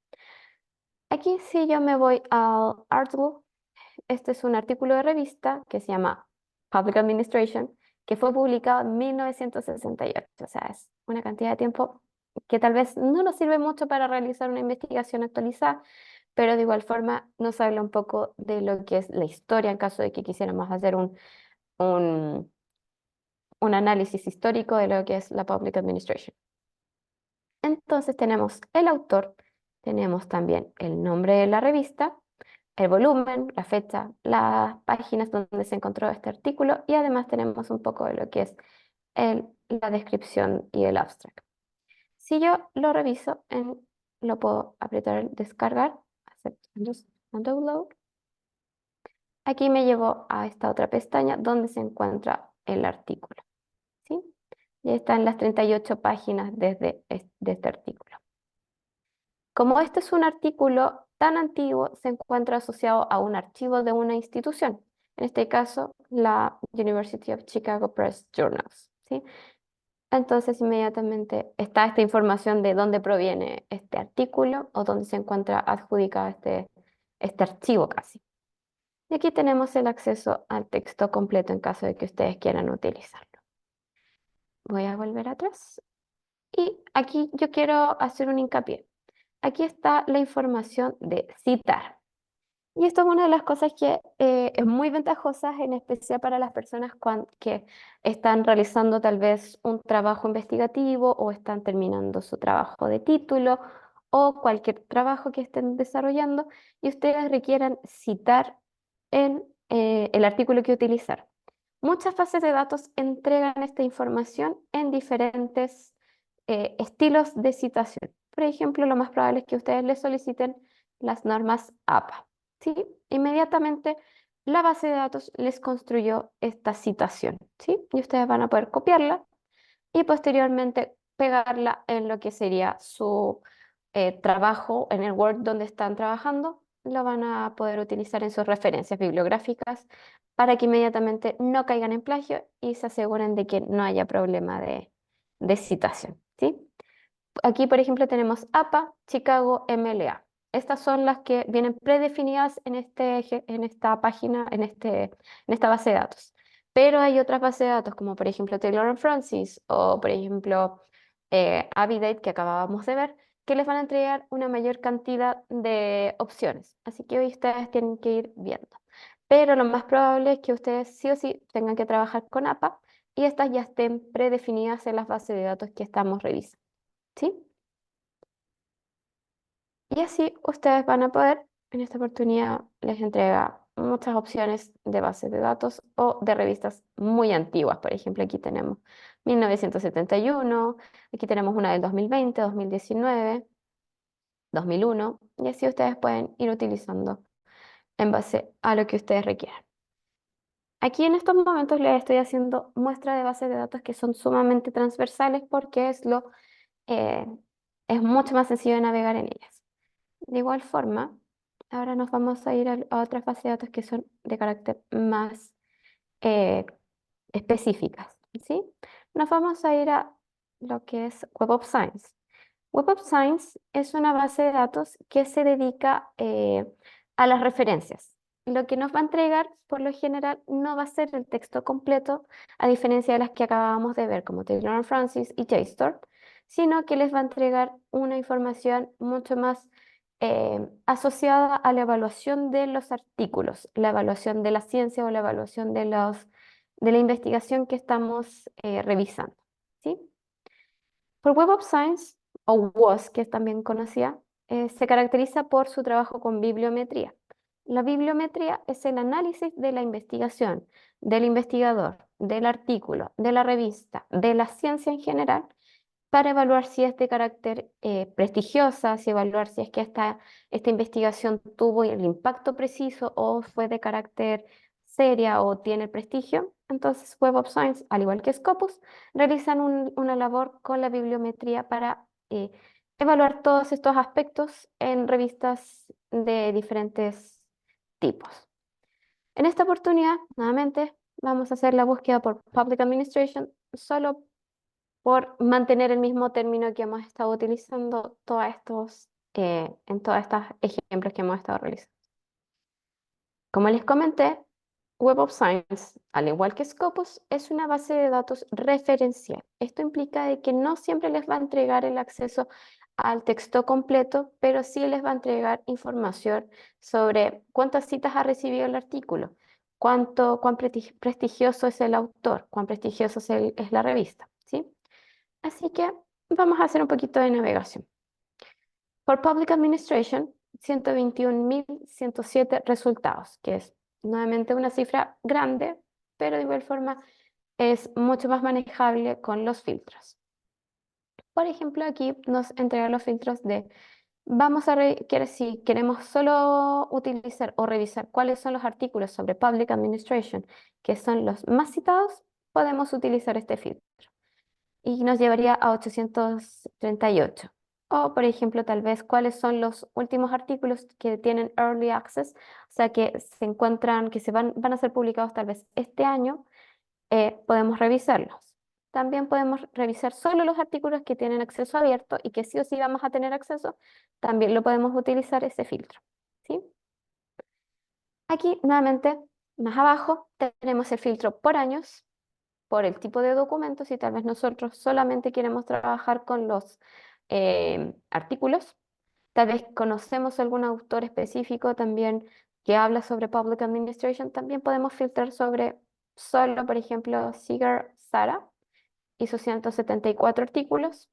Aquí si yo me voy al article, este es un artículo de revista que se llama Public Administration, que fue publicado en 1968. O sea, es una cantidad de tiempo que tal vez no nos sirve mucho para realizar una investigación actualizada, pero de igual forma nos habla un poco de lo que es la historia en caso de que quisiéramos hacer un, un análisis histórico de lo que es la Public Administration. Entonces tenemos el autor, tenemos también el nombre de la revista, el volumen, la fecha, las páginas donde se encontró este artículo y además tenemos un poco de lo que es la descripción y el abstract. Si yo lo reviso, lo puedo apretar el descargar, accept and download. Aquí me llevo a esta otra pestaña donde se encuentra el artículo, ¿sí? Ya están las 38 páginas de este artículo. Como este es un artículo tan antiguo, se encuentra asociado a un archivo de una institución, en este caso la University of Chicago Press Journals, ¿sí? Entonces inmediatamente está esta información de dónde proviene este artículo o dónde se encuentra adjudicado este archivo casi. Y aquí tenemos el acceso al texto completo en caso de que ustedes quieran utilizarlo. Voy a volver atrás. Y aquí yo quiero hacer un hincapié. Aquí está la información de citar. Y esto es una de las cosas que es muy ventajosa, en especial para las personas que están realizando tal vez un trabajo investigativo o están terminando su trabajo de título o cualquier trabajo que estén desarrollando y ustedes requieran citar en el artículo que utilizar. Muchas bases de datos entregan esta información en diferentes estilos de citación. Por ejemplo, lo más probable es que ustedes les soliciten las normas APA. ¿Sí? Inmediatamente la base de datos les construyó esta citación, ¿sí? Y ustedes van a poder copiarla y posteriormente pegarla en lo que sería su trabajo en el Word donde están trabajando. Lo van a poder utilizar en sus referencias bibliográficas para que inmediatamente no caigan en plagio y se aseguren de que no haya problema de citación, ¿sí? Aquí, por ejemplo, tenemos APA, Chicago, MLA. Estas son las que vienen predefinidas en esta página, en esta base de datos. Pero hay otras bases de datos, como por ejemplo Taylor and Francis o por ejemplo Avidate, que acabábamos de ver, que les van a entregar una mayor cantidad de opciones. Así que hoy ustedes tienen que ir viendo. Pero lo más probable es que ustedes sí o sí tengan que trabajar con APA y estas ya estén predefinidas en las bases de datos que estamos revisando. ¿Sí? Y así ustedes van a poder, en esta oportunidad les entrega muchas opciones de bases de datos o de revistas muy antiguas. Por ejemplo, aquí tenemos 1971, aquí tenemos una del 2020, 2019, 2001, y así ustedes pueden ir utilizando en base a lo que ustedes requieran. Aquí en estos momentos les estoy haciendo muestra de bases de datos que son sumamente transversales porque eh, es mucho más sencillo de navegar en ellas. De igual forma, ahora nos vamos a ir a otras bases de datos que son de carácter más eh, específicas, ¿sí? Nos vamos a ir a lo que es Web of Science. Web of Science es una base de datos que se dedica a las referencias. Lo que nos va a entregar, por lo general, no va a ser el texto completo, a diferencia de las que acabábamos de ver, como Taylor and Francis y JSTOR, sino que les va a entregar una información mucho más asociada a la evaluación de los artículos, la evaluación de la ciencia o la evaluación de la investigación que estamos revisando, ¿sí? Por Web of Science, o WOS, que es también conocida, se caracteriza por su trabajo con bibliometría. La bibliometría es el análisis de la investigación, del investigador, del artículo, de la revista, de la ciencia en general, para evaluar si es de carácter prestigiosa, si evaluar si es que esta investigación tuvo el impacto preciso o fue de carácter seria o tiene prestigio. Entonces, Web of Science, al igual que Scopus, realizan una labor con la bibliometría para evaluar todos estos aspectos en revistas de diferentes tipos. En esta oportunidad, nuevamente, vamos a hacer la búsqueda por Public Administration solo por mantener el mismo término que hemos estado utilizando en todos estos ejemplos que hemos estado realizando. Como les comenté, Web of Science, al igual que Scopus, es una base de datos referencial. Esto implica de que no siempre les va a entregar el acceso al texto completo, pero sí les va a entregar información sobre cuántas citas ha recibido el artículo, cuán prestigioso es el autor, cuán prestigioso es la revista, ¿sí? Así que vamos a hacer un poquito de navegación. Por Public Administration, 121.107 resultados, que es nuevamente una cifra grande, pero de igual forma es mucho más manejable con los filtros. Por ejemplo, aquí nos entrega los filtros de, si queremos solo utilizar o revisar cuáles son los artículos sobre Public Administration, que son los más citados, podemos utilizar este filtro y nos llevaría a 838. O, por ejemplo, tal vez cuáles son los últimos artículos que tienen Early Access, o sea, que se encuentran, que van a ser publicados tal vez este año, podemos revisarlos. También podemos revisar solo los artículos que tienen acceso abierto y que sí o sí vamos a tener acceso, también lo podemos utilizar ese filtro, ¿sí? Aquí, nuevamente, más abajo, tenemos el filtro por años. por el tipo de documento, si tal vez nosotros solamente queremos trabajar con los artículos, tal vez conocemos algún autor específico también que habla sobre Public Administration, también podemos filtrar sobre solo, por ejemplo, Seeger Sara hizo 174 artículos,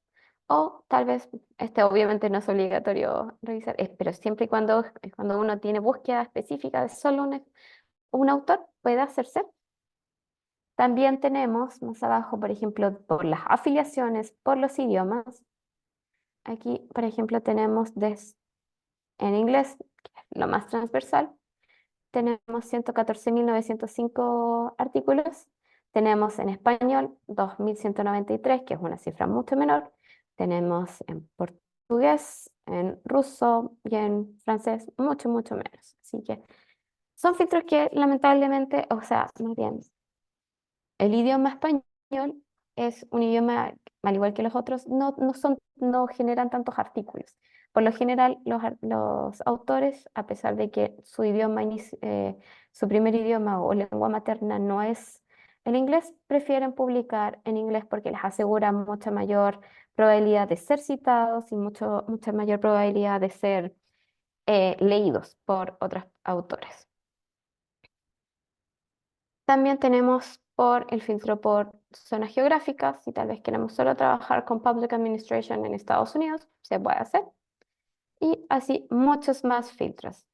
o tal vez, este obviamente no es obligatorio revisar, pero siempre y cuando uno tiene búsqueda específica de solo un autor, puede hacerse. También tenemos más abajo, por ejemplo, por las afiliaciones, por los idiomas. Aquí, por ejemplo, tenemos en inglés, que es lo más transversal, tenemos 114.905 artículos. Tenemos en español 2.193, que es una cifra mucho menor. Tenemos en portugués, en ruso y en francés mucho, mucho menos. Así que son filtros que lamentablemente, o sea, más bien, el idioma español es un idioma, al igual que los otros, no generan tantos artículos. Por lo general, los autores, a pesar de que su primer idioma o lengua materna no es el inglés, prefieren publicar en inglés porque les asegura mucha mayor probabilidad de ser citados y mucha mayor probabilidad de ser leídos por otros autores. También tenemos por el filtro por zonas geográficas, si tal vez queremos solo trabajar con Public Administration en Estados Unidos, se puede hacer. Y así muchos más filtros.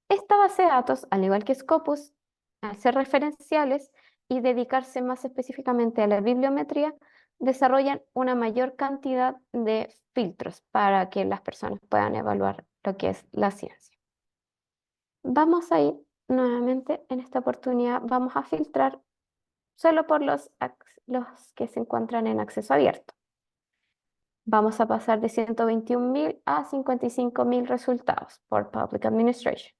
Esta base de datos, al igual que Scopus, al ser referenciales y dedicarse más específicamente a la bibliometría, desarrollan una mayor cantidad de filtros para que las personas puedan evaluar lo que es la ciencia. Vamos a ir nuevamente, en esta oportunidad, vamos a filtrar solo por los que se encuentran en acceso abierto. Vamos a pasar de 121.000 a 55.000 resultados por Public Administration.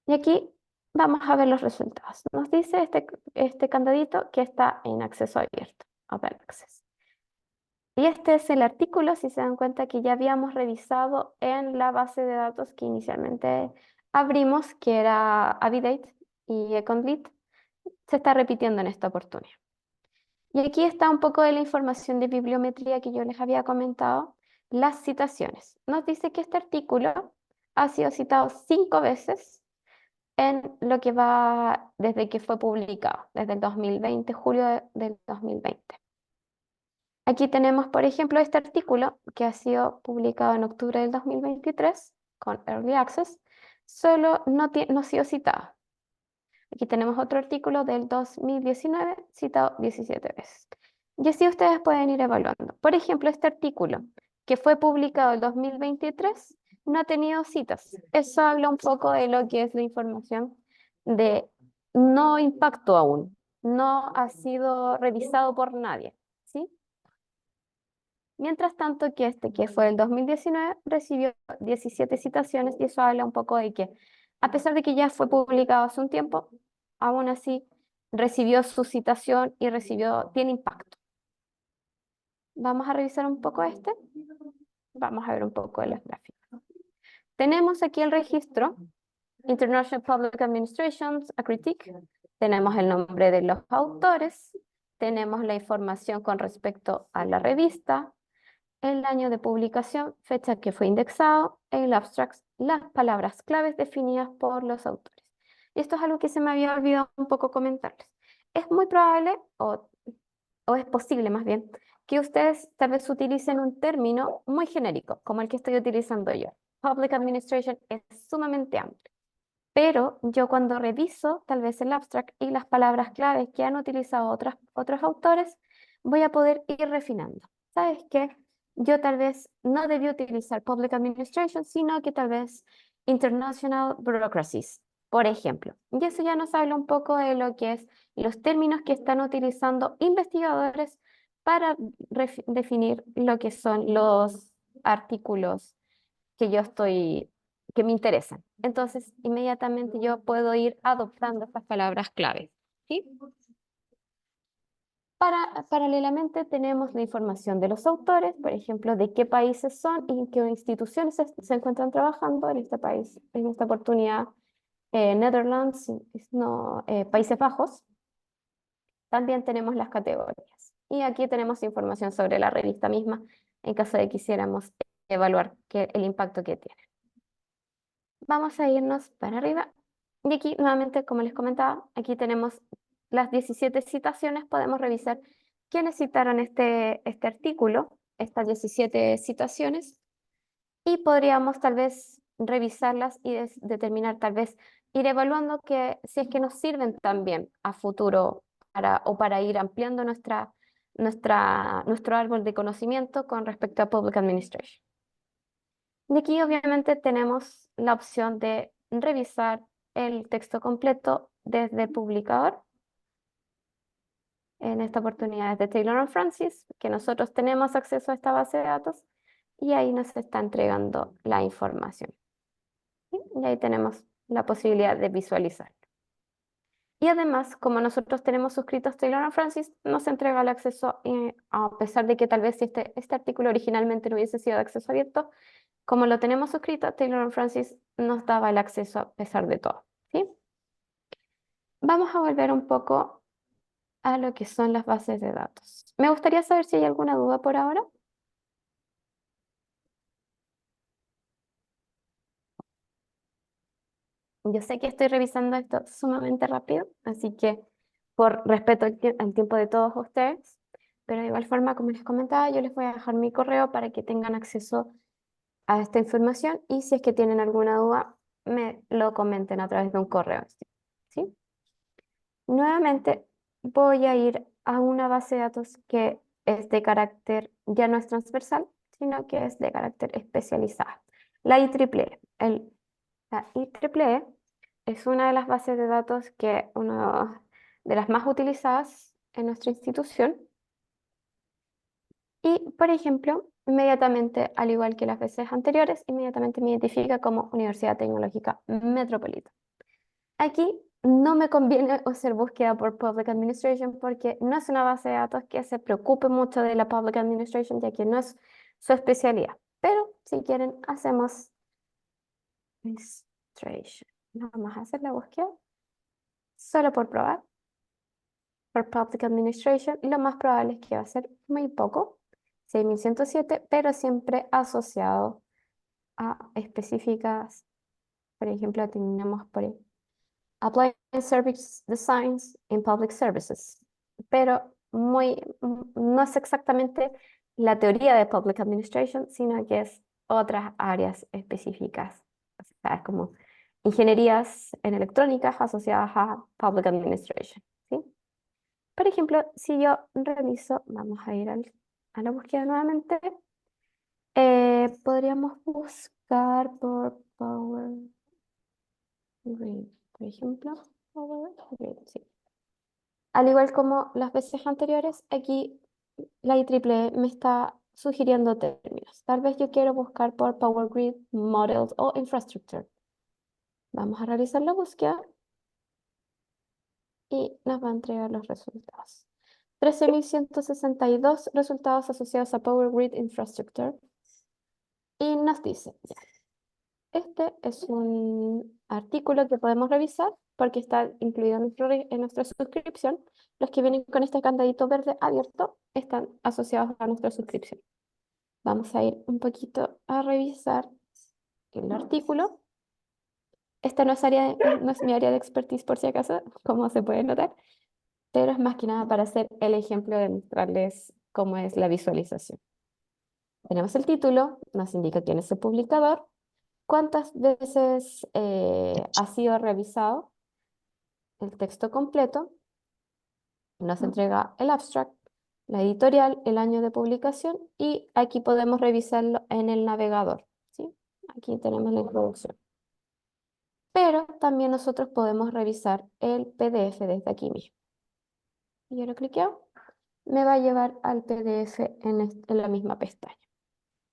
Y aquí vamos a ver los resultados. Nos dice este candadito que está en acceso abierto, Open Access. Y este es el artículo, si se dan cuenta, que ya habíamos revisado en la base de datos que inicialmente abrimos, que era Avidate y Econlit. Se está repitiendo en esta oportunidad. Y aquí está un poco de la información de bibliometría que yo les había comentado, las citaciones. Nos dice que este artículo ha sido citado 5 veces en lo que va desde que fue publicado, desde el 2020, del 2020. Aquí tenemos, por ejemplo, este artículo que ha sido publicado en octubre del 2023 con Early Access, solo no ha sido citado. Aquí tenemos otro artículo del 2019 citado 17 veces. Y así ustedes pueden ir evaluando. Por ejemplo, este artículo que fue publicado en 2023 no ha tenido citas. Eso habla un poco de lo que es la información de no impacto aún. No ha sido revisado por nadie, ¿sí? Mientras tanto, que este, que fue el 2019, recibió 17 citaciones y eso habla un poco de que, a pesar de que ya fue publicado hace un tiempo, aún así recibió su citación y tiene impacto. Vamos a revisar un poco este. Vamos a ver un poco de las gráficas. Tenemos aquí el registro, International Public Administrations, a critique. Tenemos el nombre de los autores. Tenemos la información con respecto a la revista, el año de publicación, fecha que fue indexado, el abstract, las palabras claves definidas por los autores. Y esto es algo que se me había olvidado un poco comentarles. Es muy probable, o es posible más bien, que ustedes tal vez utilicen un término muy genérico, como el que estoy utilizando yo. Public Administration es sumamente amplio. Pero yo cuando reviso tal vez el abstract y las palabras claves que han utilizado otros autores, voy a poder ir refinando. ¿Sabes qué? Yo tal vez no debí utilizar Public Administration, sino que tal vez International Bureaucracies, por ejemplo. Y eso ya nos habla un poco de lo que es los términos que están utilizando investigadores para definir lo que son los artículos que me interesan. Entonces, inmediatamente yo puedo ir adoptando estas palabras claves, ¿sí? Paralelamente tenemos la información de los autores, por ejemplo, de qué países son y en qué instituciones se encuentran trabajando en este país, en esta oportunidad, Netherlands, no, Países Bajos. También tenemos las categorías. Y aquí tenemos información sobre la revista misma en caso de que quisiéramos evaluar el impacto que tiene. Vamos a irnos para arriba. Y aquí, nuevamente, como les comentaba, aquí tenemos las 17 citaciones. Podemos revisar quiénes citaron este artículo, estas 17 citaciones, y podríamos tal vez revisarlas y determinar, tal vez ir evaluando que si es que nos sirven también a futuro para ir ampliando nuestro árbol de conocimiento con respecto a Public Administration. Y aquí obviamente tenemos la opción de revisar el texto completo desde el publicador. En esta oportunidad es de Taylor & Francis, que nosotros tenemos acceso a esta base de datos y ahí nos está entregando la información. ¿Sí? Y ahí tenemos la posibilidad de visualizar. Y además, como nosotros tenemos suscritos Taylor & Francis, nos entrega el acceso, a pesar de que tal vez este artículo originalmente no hubiese sido de acceso abierto, como lo tenemos suscrito, Taylor & Francis nos daba el acceso a pesar de todo, ¿sí? Vamos a volver un poco a lo que son las bases de datos. Me gustaría saber si hay alguna duda por ahora. Yo sé que estoy revisando esto sumamente rápido, así que por respeto al tiempo de todos ustedes, pero de igual forma, como les comentaba, yo les voy a dejar mi correo para que tengan acceso a esta información y si es que tienen alguna duda, me lo comenten a través de un correo, ¿sí? Nuevamente voy a ir a una base de datos que es de carácter, ya no es transversal, sino que es de carácter especializado. La IEEE. La IEEE es una de las bases de datos que una de las más utilizadas en nuestra institución. Y, por ejemplo, inmediatamente, al igual que las veces anteriores, inmediatamente me identifica como Universidad Tecnológica Metropolitana. Aquí no me conviene hacer búsqueda por Public Administration porque no es una base de datos que se preocupe mucho de la Public Administration, ya que no es su especialidad. Pero si quieren, hacemos Administration. Vamos a hacer la búsqueda solo por probar. Por Public Administration, lo más probable es que va a ser muy poco, 6107, pero siempre asociado a específicas. Por ejemplo, tenemos por ahí Applying Service Designs in Public Services, pero no es exactamente la teoría de Public Administration, sino que es otras áreas específicas, o sea, es como ingenierías en electrónicas asociadas a Public Administration, ¿sí? Por ejemplo, si yo reviso, vamos a ir a la búsqueda nuevamente, podríamos buscar por Power Grid, por ejemplo. Power Grid, sí. Al igual como las veces anteriores, aquí la IEEE me está sugiriendo términos. Tal vez yo quiero buscar por Power Grid, Models o Infrastructure. Vamos a realizar la búsqueda y nos va a entregar los resultados. 13.162 resultados asociados a Power Grid Infrastructure. Y nos dice, ya, este es un artículo que podemos revisar porque está incluido en nuestra suscripción. Los que vienen con este candadito verde abierto están asociados a nuestra suscripción. Vamos a ir un poquito a revisar el artículo. Esta no es mi área de expertise por si acaso, como se puede notar, pero es más que nada para hacer el ejemplo de mostrarles cómo es la visualización. Tenemos el título, nos indica quién es el publicador, cuántas veces ha sido revisado el texto completo, nos entrega el abstract, la editorial, el año de publicación y aquí podemos revisarlo en el navegador, ¿sí? Aquí tenemos la introducción. Pero también nosotros podemos revisar el PDF desde aquí mismo. Yo lo cliqueo, me va a llevar al PDF en la misma pestaña.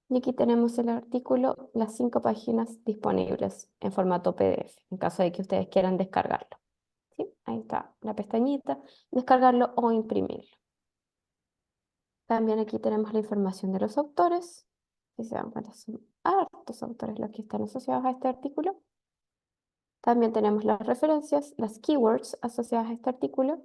Y aquí tenemos el artículo, las 5 páginas disponibles en formato PDF, en caso de que ustedes quieran descargarlo. ¿Sí? Ahí está la pestañita, descargarlo o imprimirlo. También aquí tenemos la información de los autores. Si se dan cuenta, son hartos autores los que están asociados a este artículo. También tenemos las referencias, las keywords asociadas a este artículo.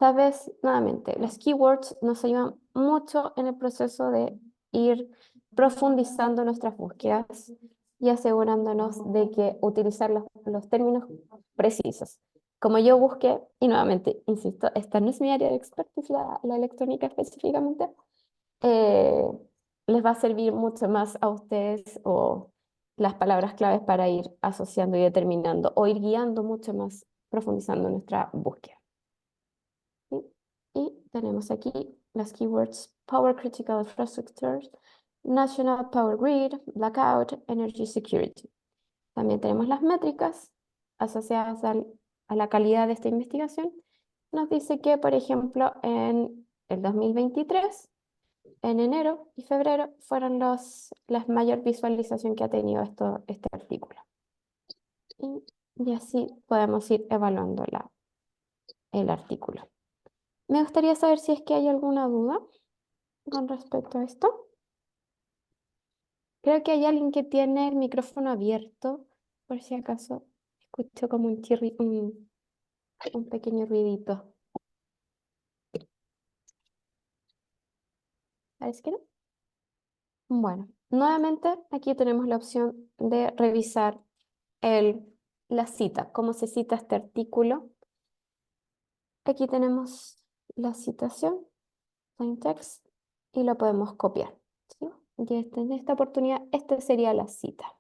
Sabes, nuevamente, las keywords nos ayudan mucho en el proceso de ir profundizando nuestras búsquedas y asegurándonos de que utilizar los términos precisos. Como yo busqué, y nuevamente, insisto, esta no es mi área de expertise, la electrónica específicamente, eh, les va a servir mucho más a ustedes o las palabras claves para ir asociando y determinando o ir guiando mucho más, profundizando nuestra búsqueda. ¿Sí? Y tenemos aquí las keywords Power Critical Infrastructures, National Power Grid, Blackout, Energy Security. También tenemos las métricas asociadas a la calidad de esta investigación. Nos dice que, por ejemplo, en el 2023, en enero y febrero, fueron las mayor visualización que ha tenido este artículo. Y así podemos ir evaluando el artículo. Me gustaría saber si es que hay alguna duda con respecto a esto. Creo que hay alguien que tiene el micrófono abierto, por si acaso escucho como un pequeño ruidito. ¿Parece que no? Bueno, nuevamente aquí tenemos la opción de revisar la cita, cómo se cita este artículo. Aquí tenemos la citación, plain text, y lo podemos copiar, ¿sí? Y en esta oportunidad, esta sería la cita.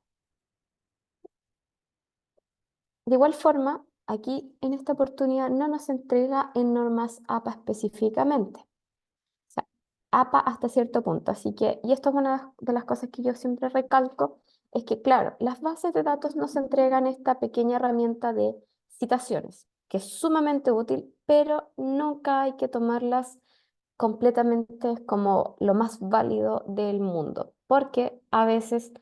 De igual forma, aquí en esta oportunidad no nos entrega en normas APA específicamente. O sea, APA hasta cierto punto. Así que, y esto es una de las cosas que yo siempre recalco, es que, claro, las bases de datos nos entregan esta pequeña herramienta de citaciones, que es sumamente útil, pero nunca hay que tomarlas completamente como lo más válido del mundo, porque a veces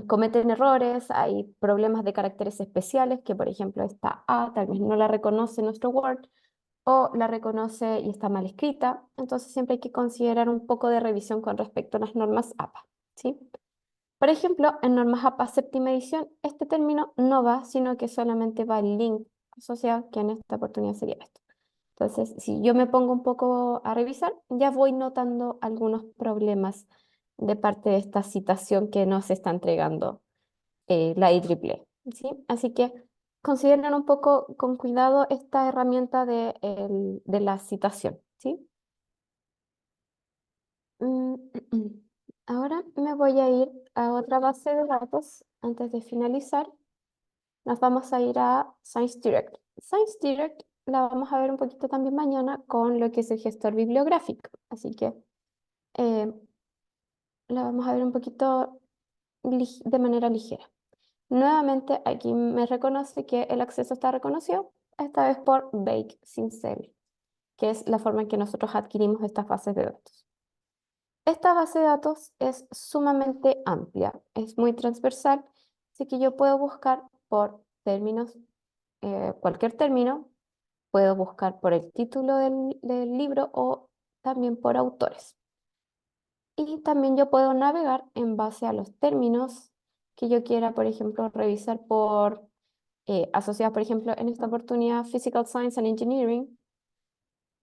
cometen errores, hay problemas de caracteres especiales, que por ejemplo esta A tal vez no la reconoce nuestro Word o la reconoce y está mal escrita, entonces siempre hay que considerar un poco de revisión con respecto a las normas APA, ¿sí? Por ejemplo, en normas APA séptima edición, este término no va, sino que solamente va el link asociado, que en esta oportunidad sería esto. Entonces, si yo me pongo un poco a revisar, ya voy notando algunos problemas de parte de esta citación que nos está entregando la IEEE, ¿sí? Así que consideren un poco con cuidado esta herramienta de la citación, ¿sí? Mm, Ahora me voy a ir a otra base de datos. Antes de finalizar, nos vamos a ir a Science Direct. Science Direct la vamos a ver un poquito también mañana con lo que es el gestor bibliográfico. Así que eh, la vamos a ver un poquito de manera ligera. Nuevamente, aquí me reconoce que el acceso está reconocido, esta vez por Bake Sincere, que es la forma en que nosotros adquirimos estas bases de datos. Esta base de datos es sumamente amplia, es muy transversal, así que yo puedo buscar por términos, cualquier término, puedo buscar por el título del libro o también por autores. Y también yo puedo navegar en base a los términos que yo quiera, por ejemplo, revisar por asociados, por ejemplo, en esta oportunidad, Physical Science and Engineering,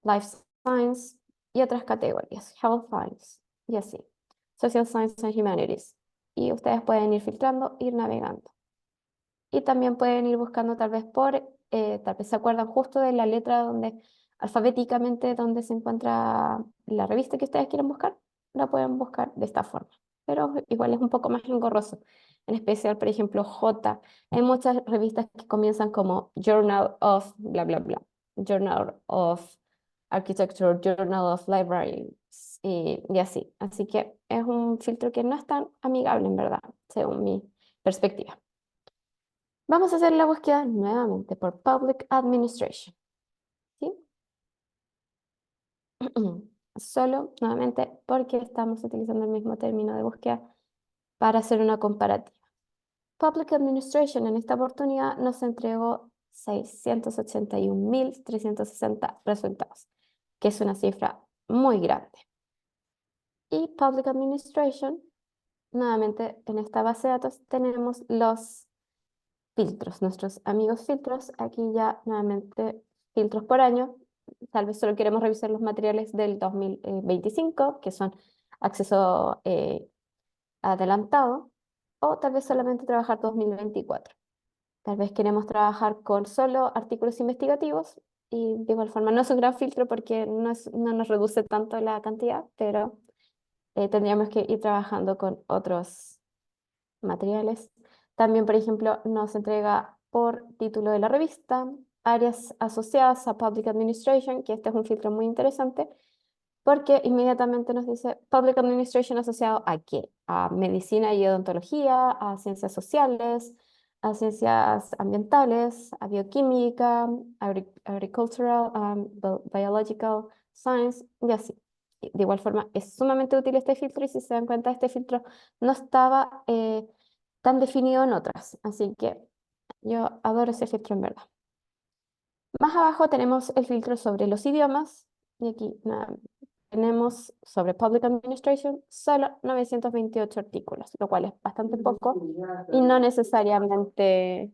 Life Science y otras categorías, Health Science y así, Social Science and Humanities. Y ustedes pueden ir filtrando, ir navegando. Y también pueden ir buscando tal vez tal vez se acuerdan justo de la letra alfabéticamente donde se encuentra la revista que ustedes quieren buscar, la pueden buscar de esta forma. Pero igual es un poco más engorroso. En especial, por ejemplo, J. Hay muchas revistas que comienzan como Journal of bla, bla, bla. Journal of Architecture, Journal of Libraries y así. Así que es un filtro que no es tan amigable, en verdad, según mi perspectiva. Vamos a hacer la búsqueda nuevamente por Public Administration, ¿sí? Solo, nuevamente, porque estamos utilizando el mismo término de búsqueda para hacer una comparativa. Public Administration en esta oportunidad nos entregó 681.360 resultados, que es una cifra muy grande. Y Public Administration, nuevamente en esta base de datos tenemos los filtros, nuestros amigos filtros, aquí ya nuevamente filtros por año, tal vez solo queremos revisar los materiales del 2025, que son acceso adelantado, o tal vez solamente trabajar 2024. Tal vez queremos trabajar con solo artículos investigativos y de igual forma no es un gran filtro porque no nos reduce tanto la cantidad, pero tendríamos que ir trabajando con otros materiales. También, por ejemplo, nos entrega por título de la revista, áreas asociadas a Public Administration, que este es un filtro muy interesante, porque inmediatamente nos dice Public Administration asociado ¿a qué? A medicina y odontología, a ciencias sociales, a ciencias ambientales, a bioquímica, agricultural, biological science y así. De igual forma, es sumamente útil este filtro y si se dan cuenta, este filtro no estaba tan definido en otras, así que yo adoro ese filtro en verdad. Más abajo tenemos el filtro sobre los idiomas y aquí nada, tenemos sobre Public Administration solo 928 artículos, lo cual es bastante poco y no necesariamente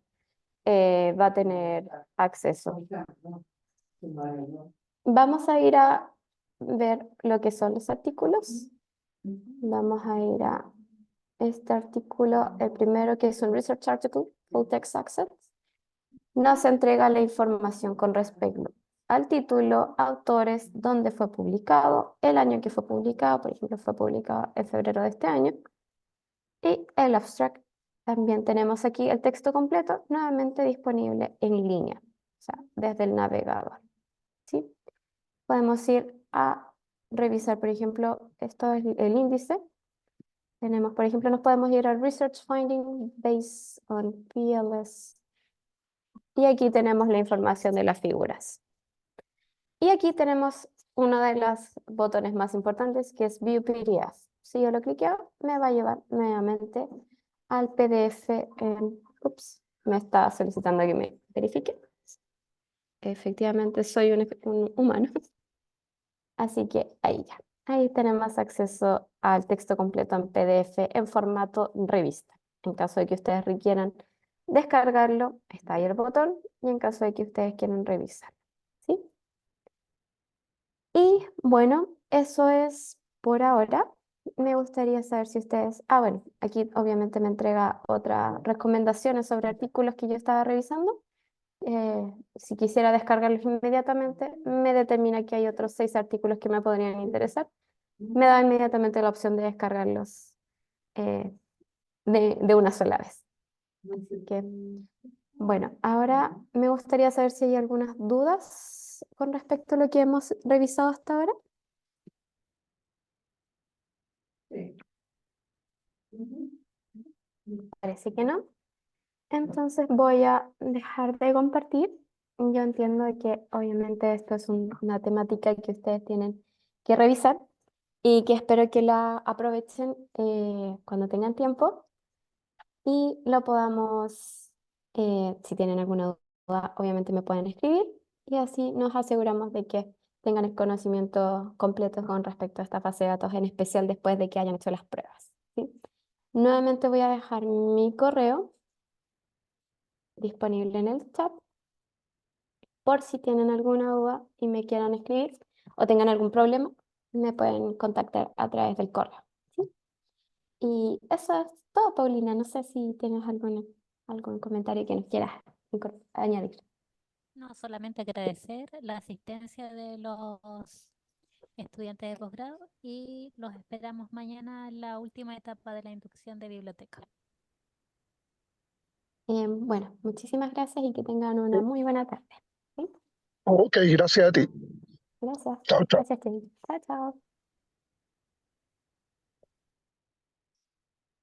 va a tener acceso. Vamos a ir a ver lo que son los artículos. Vamos a ir a este artículo, el primero que es un Research Article, Full Text Access. Nos entrega la información con respecto al título, autores, dónde fue publicado, el año en que fue publicado, por ejemplo, fue publicado en febrero de este año, y el abstract. También tenemos aquí el texto completo, nuevamente disponible en línea, o sea, desde el navegador, ¿sí? Podemos ir a revisar, por ejemplo, esto es el índice. Tenemos, por ejemplo, nos podemos ir al Research Finding Based on PLS. Y aquí tenemos la información de las figuras. Y aquí tenemos uno de los botones más importantes, que es View PDF. Si yo lo cliqueo, me va a llevar nuevamente al PDF. Ups, me está solicitando que me verifique. Efectivamente, soy un humano. Así que ahí ya. Ahí tenemos acceso al texto completo en PDF en formato revista. En caso de que ustedes requieran descargarlo, está ahí el botón. Y en caso de que ustedes quieran revisar. ¿Sí? Y bueno, eso es por ahora. Me gustaría saber si ustedes... Ah, bueno, aquí obviamente me entrega otras recomendaciones sobre artículos que yo estaba revisando. Si quisiera descargarlos inmediatamente, me determina que hay otros 6 artículos que me podrían interesar. Me da inmediatamente la opción de descargarlos eh, de una sola vez. Así que, bueno, ahora me gustaría saber si hay algunas dudas con respecto a lo que hemos revisado hasta ahora. Parece que no. Entonces voy a dejar de compartir. Yo entiendo que obviamente esto es una temática que ustedes tienen que revisar y que espero que la aprovechen cuando tengan tiempo y lo podamos, si tienen alguna duda, obviamente me pueden escribir y así nos aseguramos de que tengan el conocimiento completo con respecto a esta fase de datos, en especial después de que hayan hecho las pruebas, ¿sí? Nuevamente voy a dejar mi correo disponible en el chat por si tienen alguna duda y me quieran escribir o tengan algún problema, me pueden contactar a través del correo, ¿sí? Y eso es todo, Paulina. No sé si tienes algún comentario que nos quieras añadir. No, solamente agradecer la asistencia de los estudiantes de posgrado y los esperamos mañana en la última etapa de la inducción de biblioteca. Bueno, muchísimas gracias y que tengan una muy buena tarde, ¿sí? Ok, gracias a ti. Gracias. Chao, chao. Gracias, Kevin. Chao, chao.